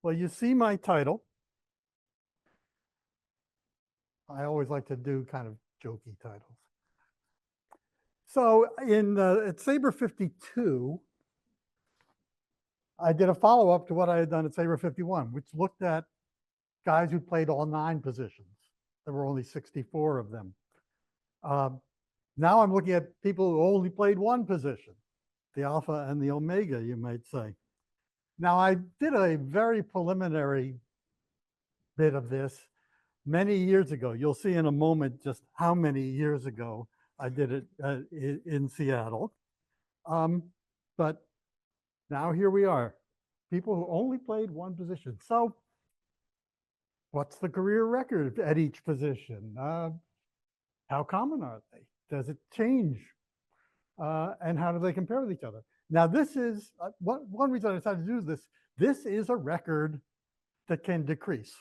Well, you see my title. I always like to do kind of jokey titles. So at SABR 52, I did a follow-up to what I had done at SABR 51, which looked at guys who played all 9 positions. There were only 64 of them. Now I'm looking at people who only played 1 position, the alpha and the omega, you might say. Now, I did a very preliminary bit of this many years ago. You'll see in a moment just how many years ago I did it in Seattle. But now here we are, people who only played 1 position. So what's the career record at each position? How common are they? Does it change? And how do they compare with each other? Now, this is one reason I decided to do this. This is a record that can decrease,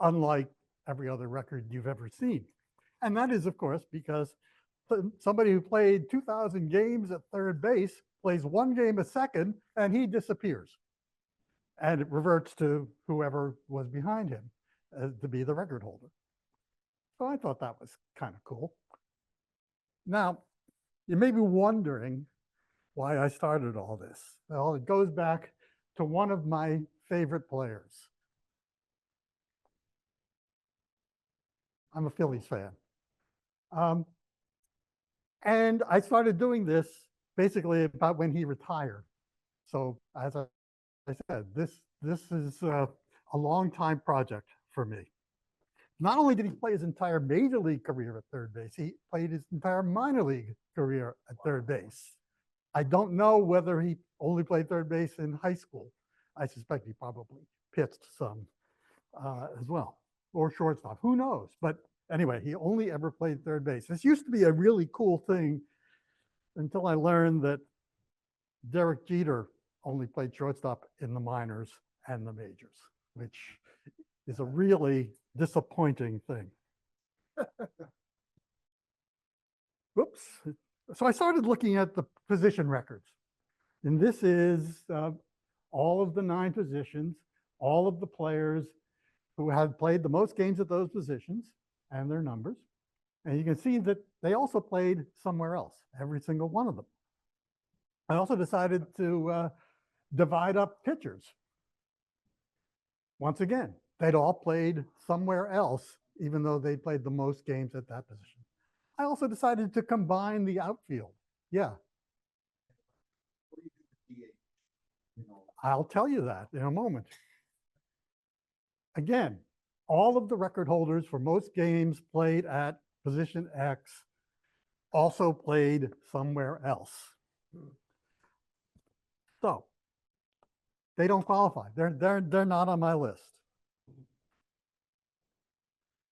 unlike every other record you've ever seen. And that is, of course, because somebody who played 2,000 games at third base plays 1 game a second, and he disappears. And it reverts to whoever was behind him to be the record holder. So I thought that was kind of cool. Now, you may be wondering why I started all this. Well, it goes back to one of my favorite players. I'm a Phillies fan. And I started doing this basically about when he retired. So as I said, this is a long time project for me. Not only did he play his entire major league career at third base, he played his entire minor league career at third base. I don't know whether he only played third base in high school. I suspect he probably pitched some as well, or shortstop, who knows? But anyway, he only ever played third base. This used to be a really cool thing until I learned that Derek Jeter only played shortstop in the minors and the majors, which is a really disappointing thing. Whoops. So I started looking at the position records. And this is all of the 9 positions, all of the players who had played the most games at those positions and their numbers. And you can see that they also played somewhere else, every single one of them. I also decided to divide up pitchers. Once again, they'd all played somewhere else, even though they played the most games at that position. I also decided to combine the outfield. Yeah. I'll tell you that in a moment. Again, all of the record holders for most games played at position X also played somewhere else. So they don't qualify. They're not on my list.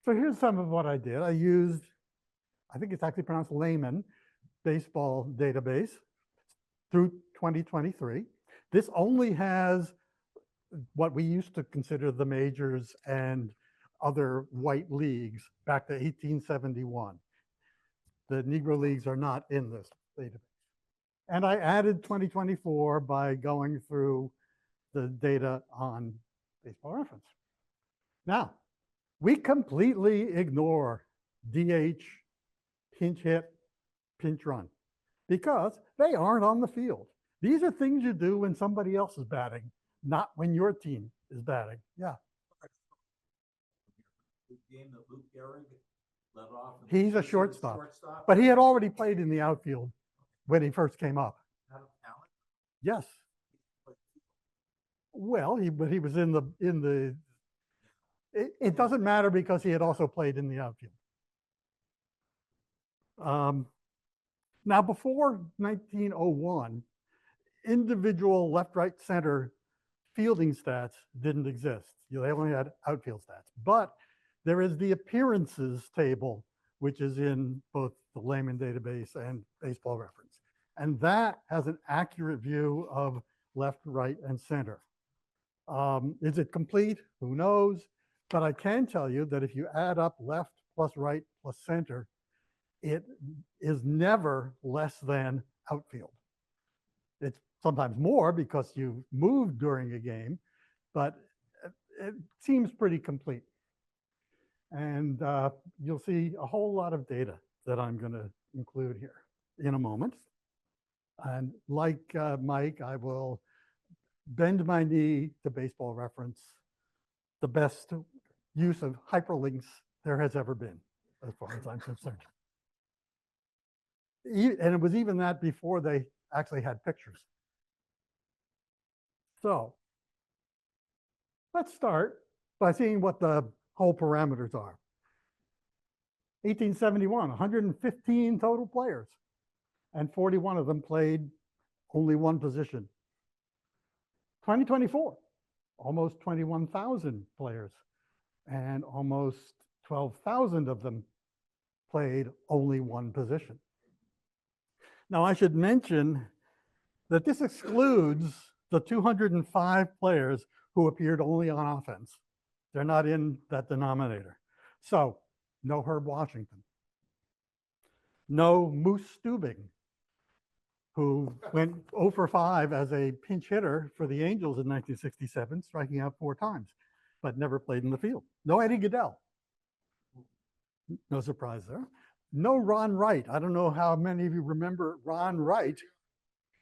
So here's some of what I did. I used, I think it's actually pronounced layman, baseball database through 2023. This only has what we used to consider the majors and other white leagues back to 1871. The Negro leagues are not in this database. And I added 2024 by going through the data on Baseball Reference. Now, we completely ignore DH, pinch hit, pinch run, because they aren't on the field. These are things you do when somebody else is batting, not when your team is batting. Yeah. He's a shortstop, but he had already played in the outfield when he first came up. Yes. Well, but he was in the. It doesn't matter because he had also played in the outfield. Now, before 1901, individual left, right, center fielding stats didn't exist. They only had outfield stats. But there is the appearances table, which is in both the layman database and Baseball Reference. And that has an accurate view of left, right, and center. Is it complete? Who knows? But I can tell you that if you add up left plus right plus center, it is never less than outfield. It's sometimes more because you moved during a game, but it seems pretty complete. And you'll see a whole lot of data that I'm going to include here in a moment. And like Mike, I will bend my knee to baseball reference, the best use of hyperlinks there has ever been, as far as I'm concerned. And it was even that before they actually had pictures. So let's start by seeing what the whole parameters are. 1871, 115 total players, and 41 of them played only one position. 2024, almost 21,000 players, and almost 12,000 of them played only one position. Now, I should mention that this excludes the 205 players who appeared only on offense. They're not in that denominator. So, no Herb Washington, no Moose Stubing, who went 0 for 5 as a pinch hitter for the Angels in 1967, striking out 4 times, but never played in the field. No Eddie Goodell. No surprise there. No Ron Wright. I don't know how many of you remember Ron Wright.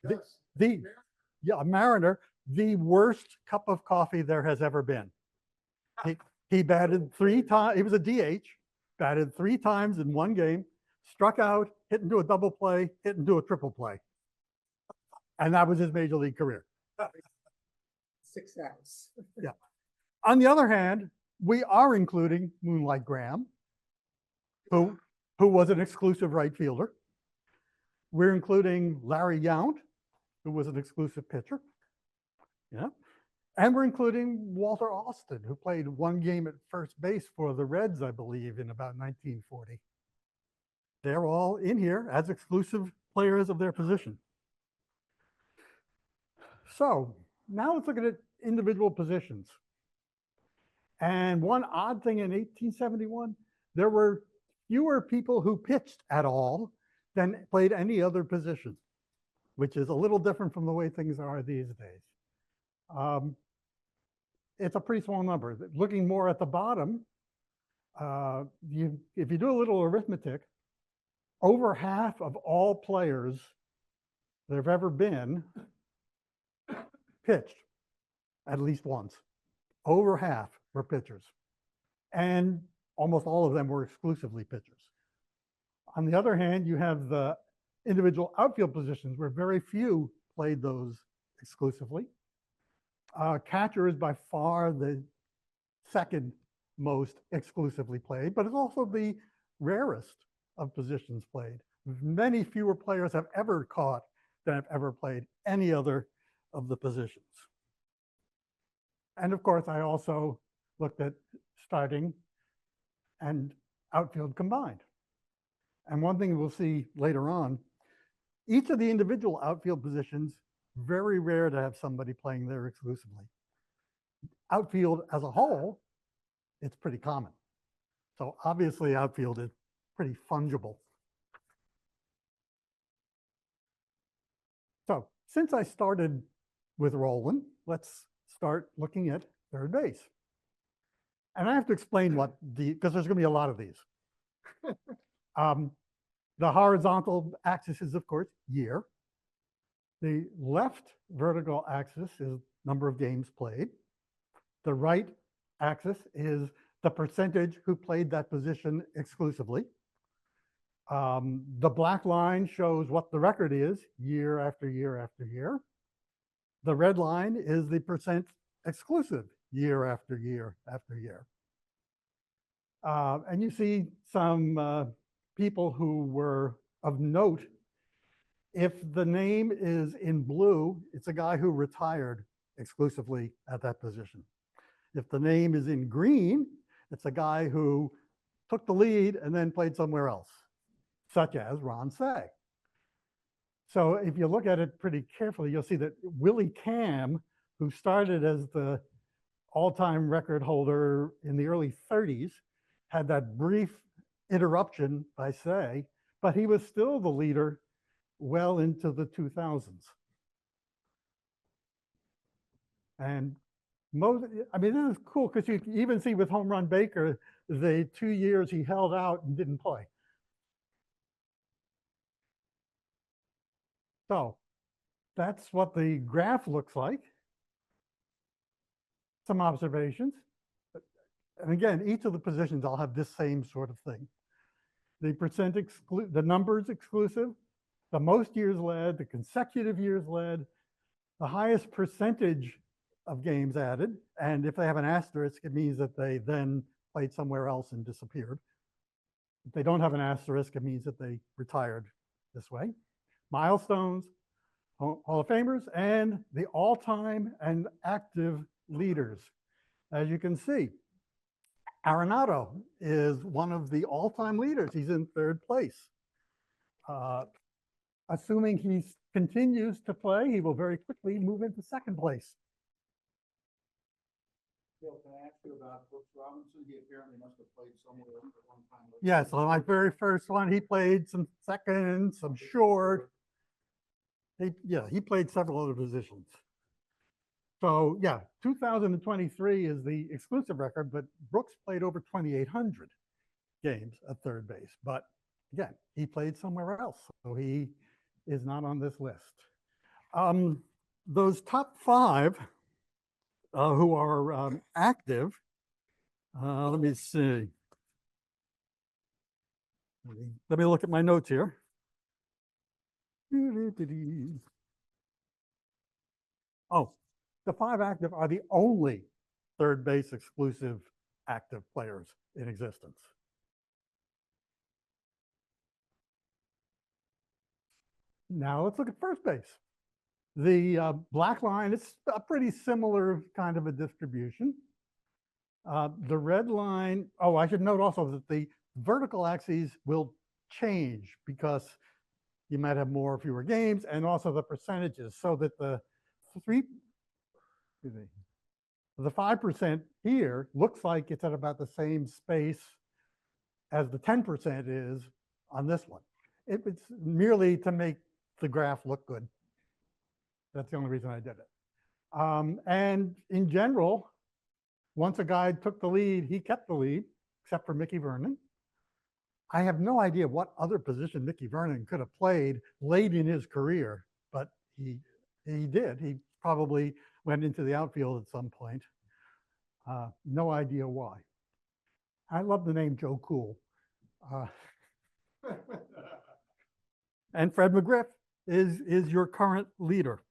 A Mariner, the worst cup of coffee there has ever been. He batted 3 times. He was a DH, batted 3 times in one game, struck out, hit into a double play, hit into a triple play. And that was his major league career. Success. Yeah. On the other hand, we are including Moonlight Graham, who was an exclusive right fielder. We're including Larry Yount, who was an exclusive pitcher. Yeah. And we're including Walter Austin, who played 1 game at first base for the Reds, I believe, in about 1940. They're all in here as exclusive players of their position. So now let's look at individual positions. And one odd thing in 1871, there were fewer people who pitched at all than played any other position, which is a little different from the way things are these days. It's a pretty small number. Looking more at the bottom, if you do a little arithmetic, over half of all players that have ever been pitched at least once. Over half were pitchers. And almost all of them were exclusively pitchers. On the other hand, you have the individual outfield positions where very few played those exclusively. Catcher is by far the second most exclusively played, but it's also the rarest of positions played. Many fewer players have ever caught than have ever played any other of the positions. And of course, I also looked at starting and outfield combined. And one thing we'll see later on, each of the individual outfield positions, very rare to have somebody playing there exclusively. Outfield as a whole, it's pretty common. So obviously outfield is pretty fungible. So since I started with Roland, let's start looking at third base. And I have to explain what because there's going to be a lot of these. The horizontal axis is, of course, year. The left vertical axis is number of games played. The right axis is the percentage who played that position exclusively. The black line shows what the record is year after year after year. The red line is the percent exclusive year after year after year. And you see some people who were of note. If the name is in blue, it's a guy who retired exclusively at that position. If the name is in green, it's a guy who took the lead and then played somewhere else, such as Ron Say. So if you look at it pretty carefully, you'll see that Willie Cam, who started as the all-time record holder in the early 30s, had that brief interruption by Say, but he was still the leader well into the 2000s. And I mean, this is cool because you can even see with Home Run Baker, the 2 years he held out and didn't play. So that's what the graph looks like. Some observations. And again, each of the positions, I'll have this same sort of thing. The the numbers exclusive, the most years led, the consecutive years led, the highest percentage of games added. And if they have an asterisk, it means that they then played somewhere else and disappeared. If they don't have an asterisk, it means that they retired this way. Milestones, Hall of Famers, and the all-time and active leaders. As you can see, Arenado is one of the all-time leaders. He's in 3rd place. Assuming he continues to play, he will very quickly move into 2nd place. Bill, can I ask you about Brooks Robinson? He apparently must have played somewhere at one time. Yes, on my very first one, he played some second, some short. He played several other positions. So yeah, 2023 is the exclusive record, but Brooks played over 2,800 games at 3rd base. But again, he played somewhere else, so he is not on this list. Those top 5 who are active, let me see. Let me look at my notes here. Oh, the 5 active are the only 3rd base exclusive active players in existence. Now let's look at first base. The black line is a pretty similar kind of a distribution. The red line, oh, I should note also that the vertical axes will change because you might have more or fewer games, and also the percentages, so that the 5% here looks like it's at about the same space as the 10% is on this one. It's merely to make the graph look good. That's the only reason I did it. And in general, once a guy took the lead, he kept the lead, except for Mickey Vernon. I have no idea what other position Mickey Vernon could have played late in his career, but he did. He probably went into the outfield at some point. No idea why. I love the name Joe Cool. And Fred McGriff is your current leader.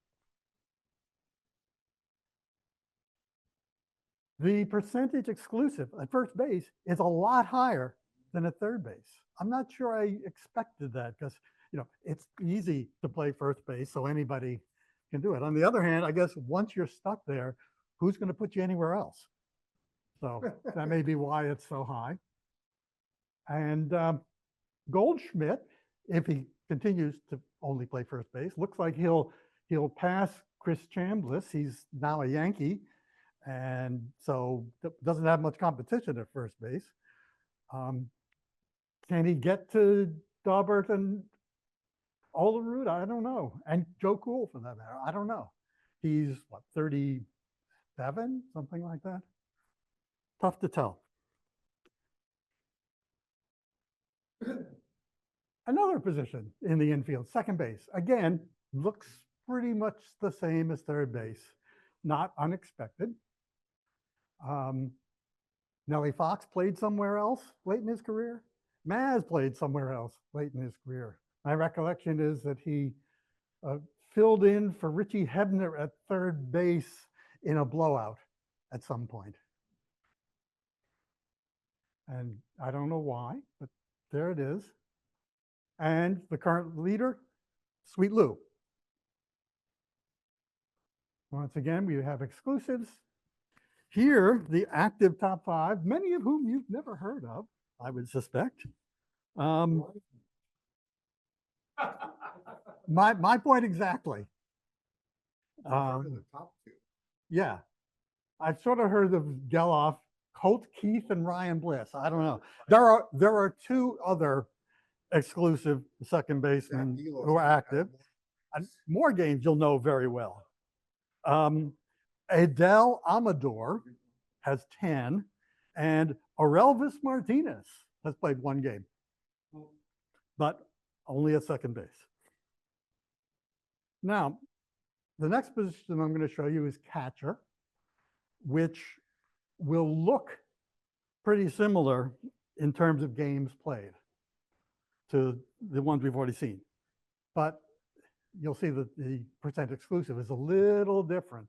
The percentage exclusive at first base is a lot higher than at 3rd base. I'm not sure I expected that because, it's easy to play first base, so anybody can do it. On the other hand, I guess once you're stuck there, who's going to put you anywhere else? So that may be why it's so high. And Goldschmidt, if he continues to only play first base, looks like he'll pass Chris Chambliss. He's now a Yankee, and so doesn't have much competition at first base. Can he get to Daubert and Olerud? I don't know. And Joe Cool, for that matter. I don't know. He's, what, 37, something like that? Tough to tell. Another position in the infield, second base. Again, looks pretty much the same as 3rd base. Not unexpected. Nellie Fox played somewhere else late in his career. Maz played somewhere else late in his career. My recollection is that he filled in for Richie Hebner at 3rd base in a blowout at some point. And I don't know why, but there it is. And the current leader, Sweet Lou. Once again, we have exclusives. Here, the active top 5, many of whom you've never heard of, I would suspect. My point exactly. The top 2. Yeah, I've sort of heard of Geloff, Colt Keith, and Ryan Bliss. I don't know. There are 2 other exclusive second basemen who are active. And more games you'll know very well. Adel Amador has 10, and Aurelvis Martinez has played one game, but only at second base. Now, the next position I'm going to show you is catcher, which will look pretty similar in terms of games played to the ones we've already seen. But you'll see that the percent exclusive is a little different.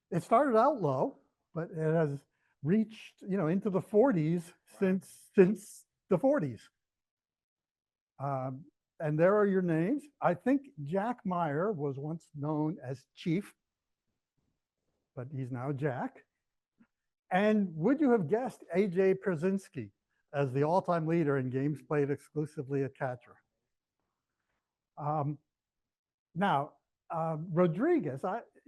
It started out low, but it has reached, into the 40s since the 40s. And there are your names. I think Jack Meyer was once known as Chief, but he's now Jack. And would you have guessed A.J. Przinsky as the all-time leader in games played exclusively at catcher? Now, Rodriguez,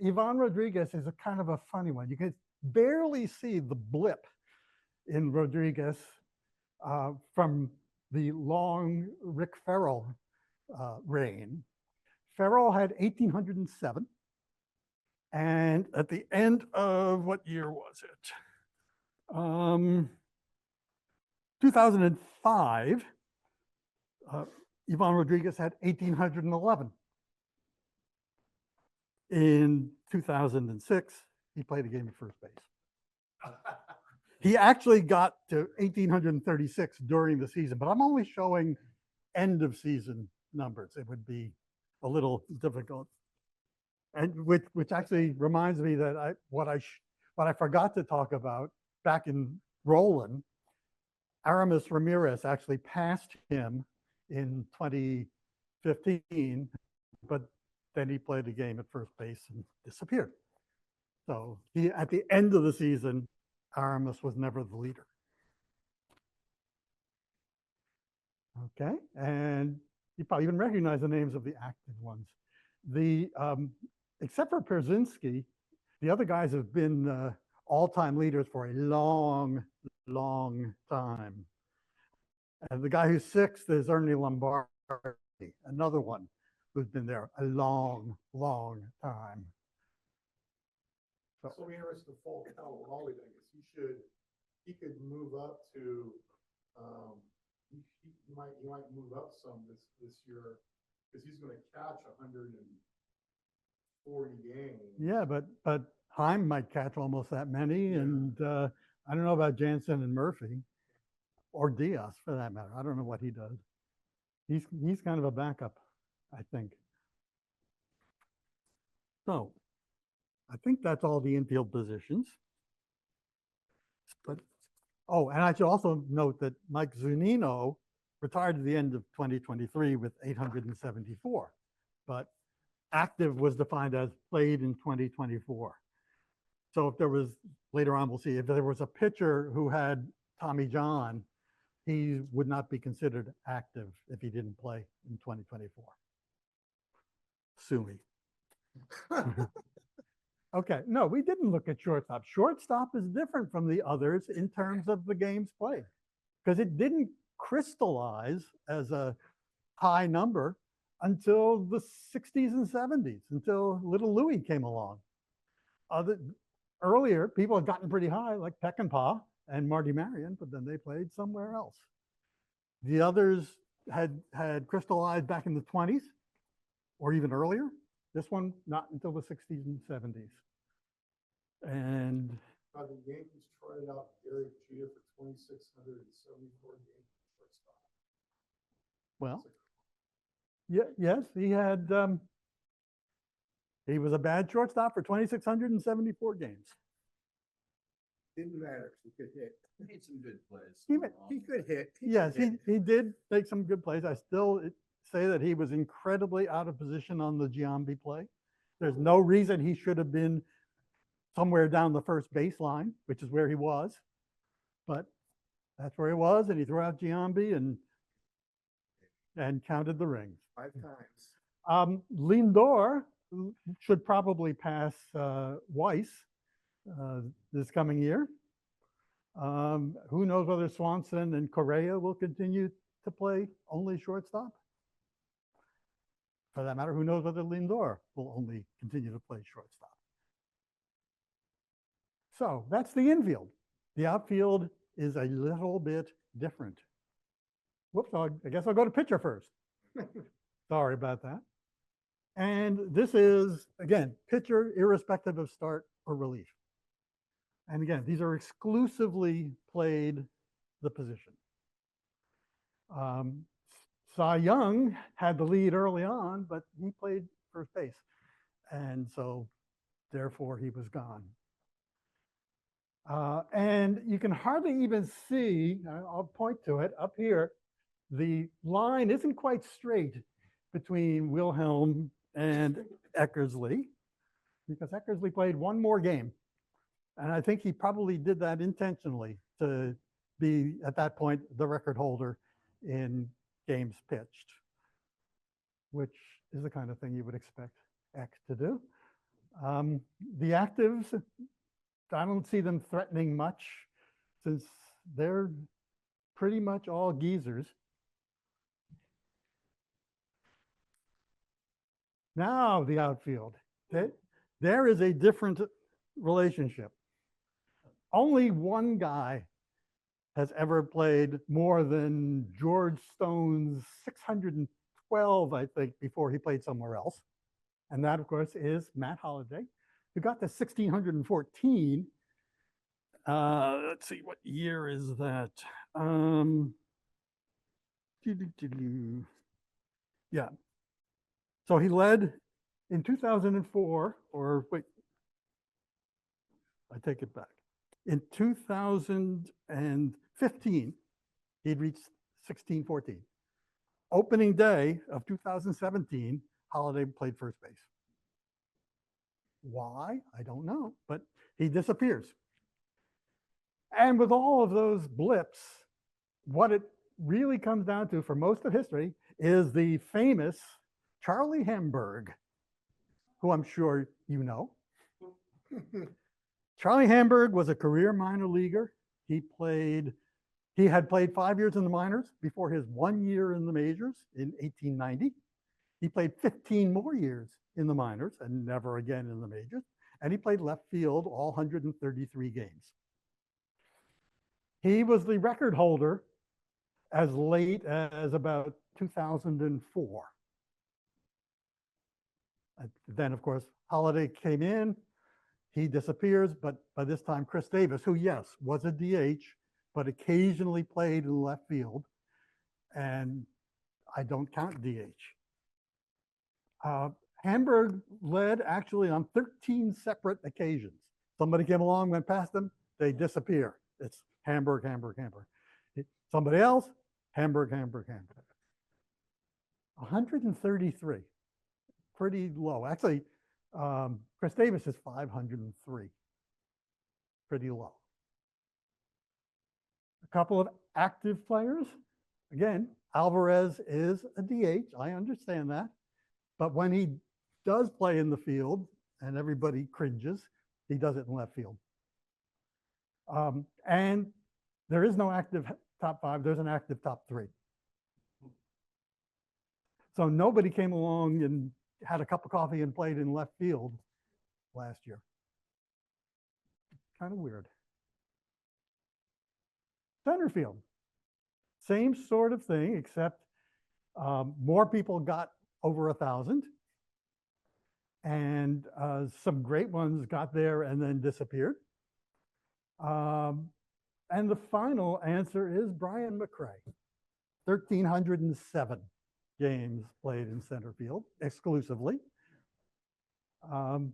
Ivan Rodriguez is a kind of a funny one. You can barely see the blip in Rodriguez from the long Rick Ferrell reign. Ferrell had 1,807. And at the end of, what year was it? 2005, Ivan Rodriguez had 1,811. In 2006, he played a game at first base. He actually got to 1,836 during the season, but I'm only showing end of season numbers. It would be a little difficult. And which actually reminds me that what I forgot to talk about back in Roland, Aramis Ramirez actually passed him in 2015, but then he played a game at first base and disappeared. So at the end of the season, Aramis was never the leader. Okay, and you probably even recognize the names of the active ones. Except for Przinsky, the other guys have been all-time leaders for a long, long time. And the guy who's sixth is Ernie Lombardi, another one who's been there a long, long time. So we interested to fall Cal Raleigh, I guess he could move up to, he might move up some this year because he's going to catch 140 games. Yeah, but Heim might catch almost that many, yeah. And I don't know about Jansen and Murphy, or Diaz for that matter. I don't know what he does. He's kind of a backup, I think. So I think that's all the infield positions. But and I should also note that Mike Zunino retired at the end of 2023 with 874, but active was defined as played in 2024. So if there was, later on we'll see, if there was a pitcher who had Tommy John, he would not be considered active if he didn't play in 2024. Sue me. Okay, no, we didn't look at shortstop. Shortstop is different from the others in terms of the games played because it didn't crystallize as a high number until the 60s and 70s, until Little Louie came along. Earlier, people had gotten pretty high, like Peckinpah and Marty Marion, but then they played somewhere else. The others had crystallized back in the 20s or even earlier. This one, not until the 60s and 70s. And the Yankees tried out Derek Jeter for 2,674 games. Well, yes, he was a bad shortstop for 2,674 games. Didn't matter. He could hit. He made some good plays. He could hit. Yes, he did make some good plays. I still say that he was incredibly out of position on the Giambi play. There's no reason he should have been somewhere down the first baseline, which is where he was. But that's where he was, and he threw out Giambi and counted the rings. 5 times. Lindor should probably pass Weiss this coming year. Who knows whether Swanson and Correa will continue to play only shortstop? for that matter, who knows whether Lindor will only continue to play shortstop. So that's the infield. The outfield is a little bit different. Whoops, I guess I'll go to pitcher first. Sorry about that. And this is, again, pitcher irrespective of start or relief. And again, these are exclusively played the position. Cy Young had the lead early on, but he played first base. And so therefore he was gone. And you can hardly even see, I'll point to it up here, the line isn't quite straight between Wilhelm and Eckersley, because Eckersley played one more game. And I think he probably did that intentionally to be, at that point, the record holder in games pitched, which is the kind of thing you would expect Eck to do. The actives, I don't see them threatening much since they're pretty much all geezers. Now the outfield. There is a different relationship. Only one guy has ever played more than George Stone's 612, I think, before he played somewhere else. And that, of course, is Matt Holliday, who got to 1,614. Let's see, what year is that? Yeah. So he led in 2004, or wait, I take it back. In 2015, he'd reached 1614. Opening day of 2017, Holliday played first base. Why? I don't know, but he disappears. And with all of those blips, what it really comes down to for most of history is the famous Charlie Hamburg, who I'm sure you know. Charlie Hamburg was a career minor leaguer. He had played 5 years in the minors before his 1 year in the majors in 1890. He played 15 more years in the minors and never again in the majors. And he played left field all 133 games. He was the record holder as late as about 2004. Then, of course, Holliday came in. He disappears, but by this time, Chris Davis, who, yes, was a DH, but occasionally played in left field, and I don't count DH. Hamburg led actually on 13 separate occasions. Somebody came along, went past them, they disappear. It's Hamburg, Hamburg, Hamburg. Somebody else, Hamburg, Hamburg, Hamburg. 133, pretty low. Actually, Chris Davis is 503, pretty low. A couple of active players. Again, Alvarez is a DH, I understand that. But when he does play in the field, and everybody cringes, he does it in left field. And there is no active top five, there's an active top three. So nobody came along and had a cup of coffee and played in left field last year. Kind of weird. Center field, same sort of thing, except more people got over 1,000. And some great ones got there and then disappeared. And the final answer is Brian McRae. 1,307 games played in center field exclusively. The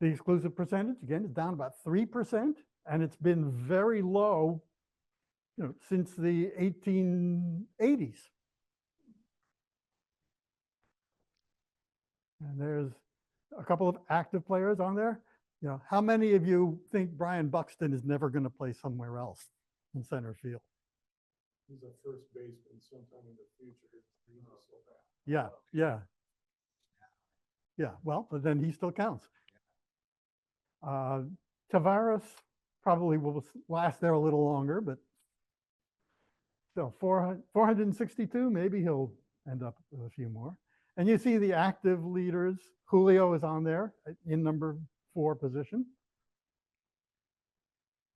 exclusive percentage, again, is down about 3%, and it's been very low, since the 1880s. And there's a couple of active players on there. How many of you think Brian Buxton is never going to play somewhere else in center field? He's a first baseman sometime in the future. Yeah. Well, but then he still counts. Tavares probably will last there a little longer, but still 462. Maybe he'll end up with a few more. And you see the active leaders. Julio is on there in number 4 position.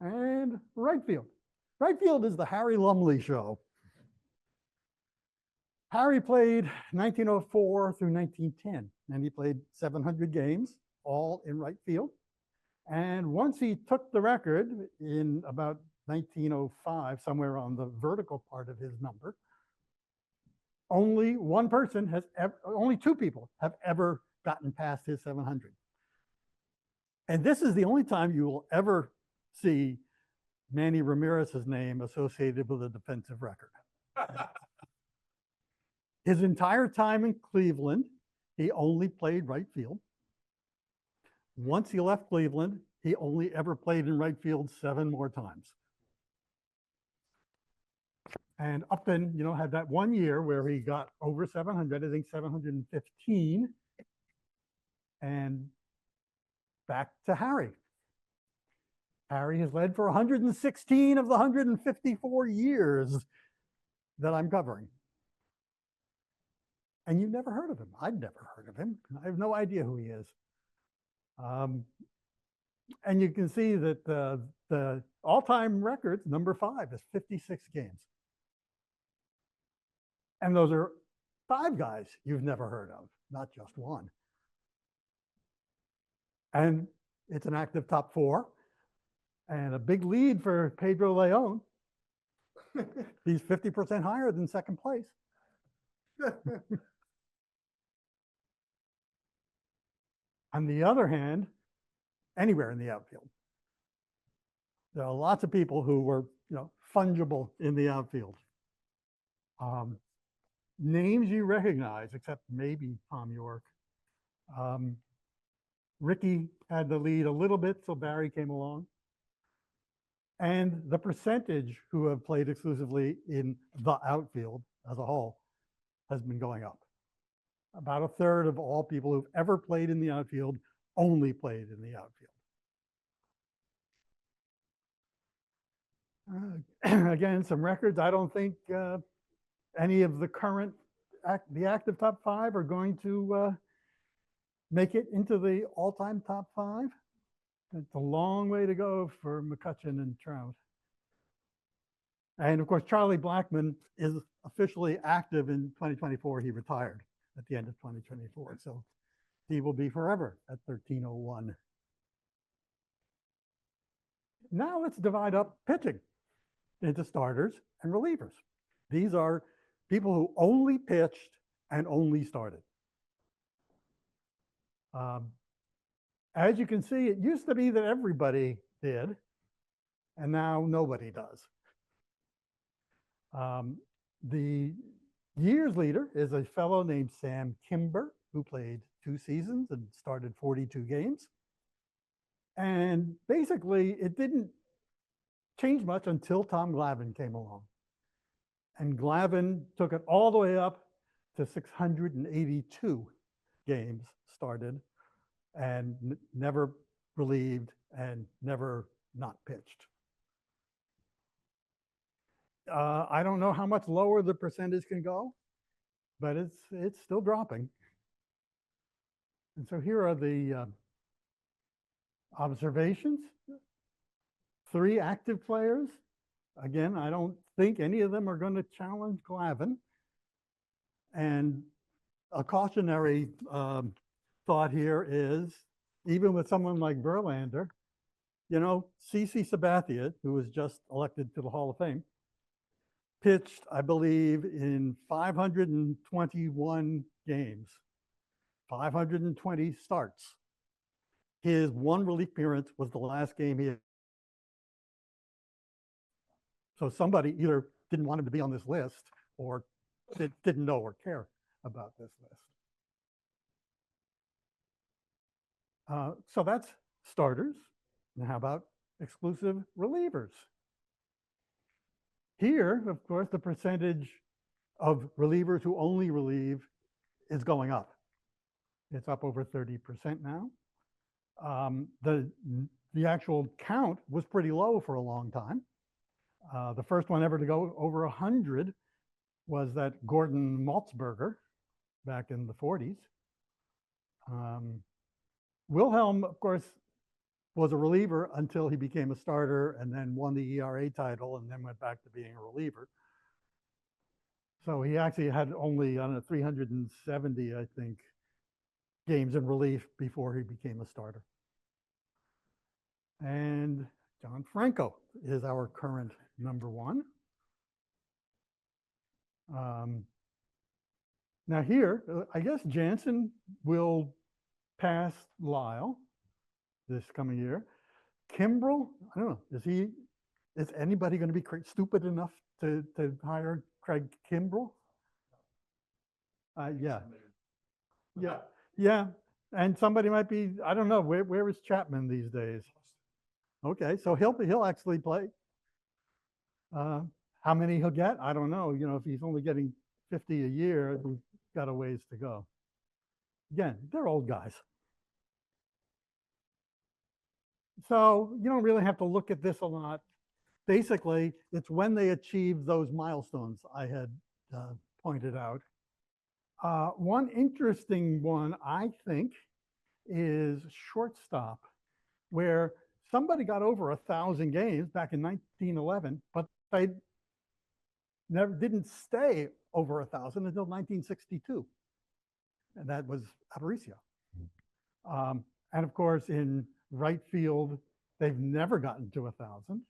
And right field. Right field is the Harry Lumley show. Harry played 1904 through 1910, and he played 700 games, all in right field. And once he took the record in about 1905, somewhere on the vertical part of his number, only only 2 people have ever gotten past his 700. And this is the only time you will ever see Manny Ramirez's name associated with a defensive record. His entire time in Cleveland, he only played right field. Once he left Cleveland, he only ever played in right field 7 more times. And Upton, had that one year where he got over 700, I think 715. And back to Harry. Harry has led for 116 of the 154 years that I'm covering. And you never heard of him. I'd never heard of him. I have no idea who he is. And you can see that the all-time record, number 5, is 56 games. And those are 5 guys you've never heard of, not just one. And it's an active top 4 and a big lead for Pedro Leon. He's 50% higher than second place. On the other hand, anywhere in the outfield, there are lots of people who were, fungible in the outfield. Names you recognize, except maybe Tom York. Ricky had the lead a little bit, so Barry came along. And the percentage who have played exclusively in the outfield as a whole has been going up. About a third of all people who've ever played in the outfield only played in the outfield. Again, some records. I don't think any of the current, the active top 5 are going to make it into the all-time top 5. It's a long way to go for McCutcheon and Trout. And of course, Charlie Blackmon is officially active in 2024. He retired at the end of 2024. So he will be forever at 1301. Now let's divide up pitching into starters and relievers. These are people who only pitched and only started. As you can see, it used to be that everybody did, and now nobody does. The year's leader is a fellow named Sam Kimber, who played 2 seasons and started 42 games. And basically, it didn't change much until Tom Glavine came along. And Glavine took it all the way up to 682 games started and never relieved and never not pitched. I don't know how much lower the percentage can go, but it's still dropping. And so here are the observations. 3 active players. Again, I don't think any of them are going to challenge Glavine. And a cautionary thought here is, even with someone like Verlander, CC Sabathia, who was just elected to the Hall of Fame, pitched, I believe, in 521 games, 520 starts. His one relief appearance was the last game he had. So somebody either didn't want him to be on this list or didn't know or care about this list. So that's starters. Now how about exclusive relievers? Here, of course, the percentage of relievers who only relieve is going up. It's up over 30% now. The actual count was pretty low for a long time. The first one ever to go over 100 was that Gordon Maltzberger back in the 40s. Wilhelm, of course, was a reliever until he became a starter and then won the ERA title and then went back to being a reliever. So he actually had only, I don't know, 370, I think, games in relief before he became a starter. And John Franco is our current #1. Now here, I guess Jansen will pass Lyle this coming year. Kimbrell, I don't know, is anybody going to be stupid enough to hire Craig Kimbrell? Yeah. And somebody might be, I don't know, where is Chapman these days? Okay, so he'll actually play. How many he'll get, I don't know. You know, if he's only getting 50 a year, he's got a ways to go. Again, they're old guys. So you don't really have to look at this a lot. Basically, it's when they achieve those milestones I had pointed out. One interesting one, I think, is shortstop, where somebody got over 1,000 games back in 1911, but they didn't stay over 1,000 until 1962. And that was Aparicio. And of course, in right field, they've never gotten to 1,000.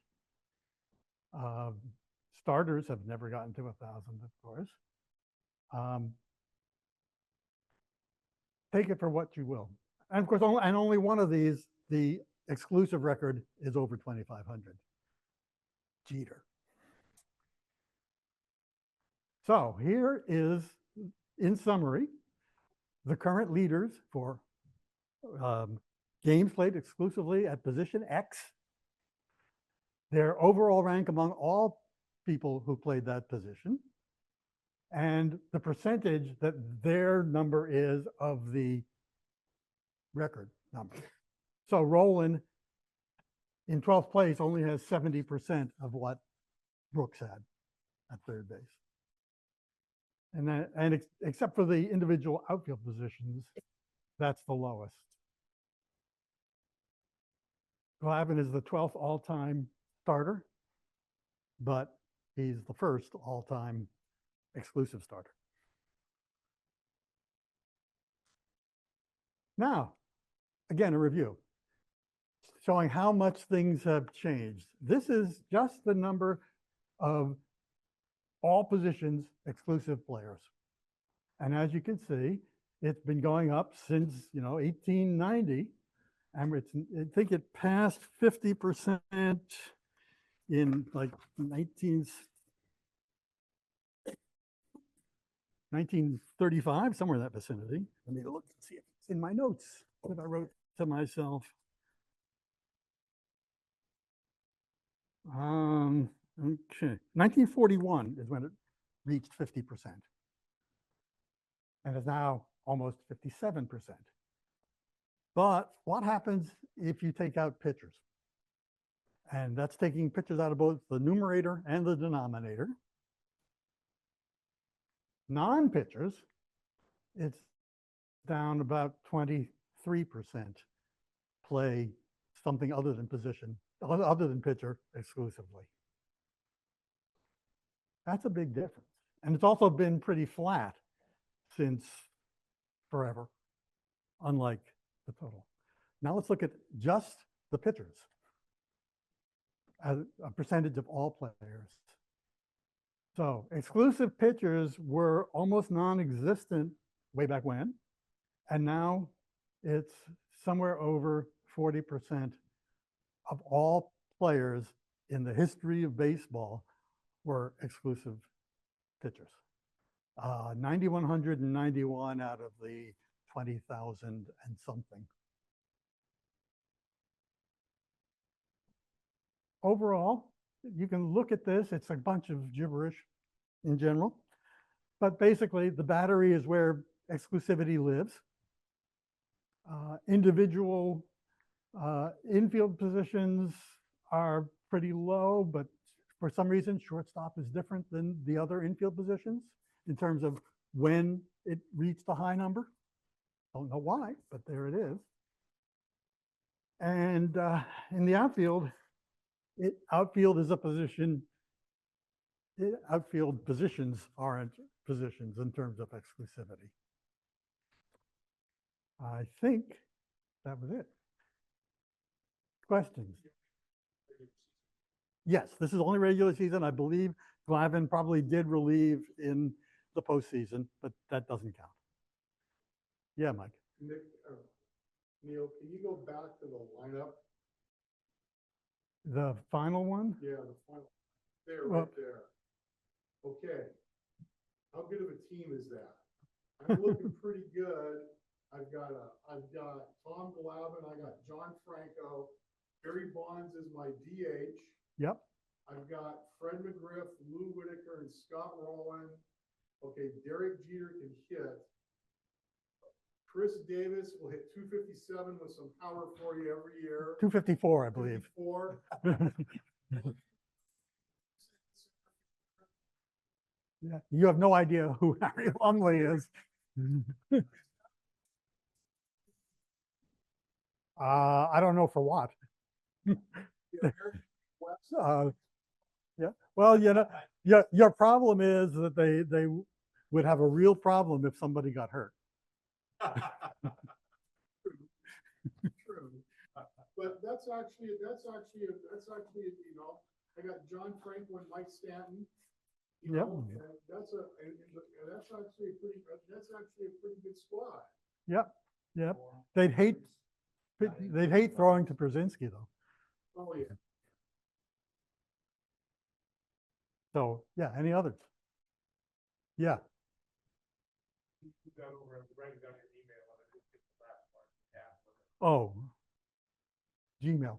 Starters have never gotten to 1,000, of course. Take it for what you will. And of course, only one of these, the exclusive record, is over 2,500. Jeter. So here is, in summary, the current leaders for games played exclusively at position X, their overall rank among all people who played that position, and the percentage that their number is of the record number. So Roland, in 12th place, only has 70% of what Brooks had at third base. And except for the individual outfield positions, that's the lowest. Glavine is the 12th all-time starter, but he's the first all-time exclusive starter. Now, again, a review showing how much things have changed. This is just the number of all positions exclusive players. And as you can see, it's been going up since, 1890. And I think it passed 50% in like 1935, somewhere in that vicinity. Let me look and see if it's in my notes that I wrote to myself. Okay, 1941 is when it reached 50%, and is now almost 57%. But what happens if you take out pitchers? And that's taking pitchers out of both the numerator and the denominator. Non-pitchers, it's down about 23% play something other than pitcher exclusively. That's a big difference. And it's also been pretty flat since forever, unlike the total. Now let's look at just the pitchers as a percentage of all players. So exclusive pitchers were almost non-existent way back when, and now it's somewhere over 40% of all players in the history of baseball were exclusive pitchers. 9,191 out of the 20,000 and something. Overall, you can look at this, it's a bunch of gibberish in general, but basically the battery is where exclusivity lives. Individual infield positions are pretty low, but for some reason, shortstop is different than the other infield positions in terms of when it reached a high number. Don't know why, but there it is. And in the outfield, outfield is a position. Outfield positions aren't positions in terms of exclusivity. I think that was it. Questions? Yes, this is only regular season. I believe Glavin probably did relieve in the postseason, but that doesn't count. Yeah, Mike. Nick, Neil, can you go back to the lineup? The final one? Yeah, the final, there, Well- right there. Okay, how good of a team is that? I'm looking pretty good. I've got Tom Glavin, I got John Franco, Barry Bonds is my DH. Yep. I've got Fred McGriff, Lou Whitaker, and Scott Rowland. Okay, Derek Jeter can hit. Chris Davis will hit 257 with some power for you every year. 254, I believe. 254. Yeah, you have no idea who Harry Lumley is. I don't know for what. Yeah, well, you know, your problem is that they would have a real problem if somebody got hurt. True. But that's actually, you know, I got John Franco and Mike Stanton. You Yep. know, and that's actually a pretty good squad. Yep, yep. They'd hate throwing to Brzezinski though. Oh, yeah. So, yeah, any others? Yeah. Oh, Gmail.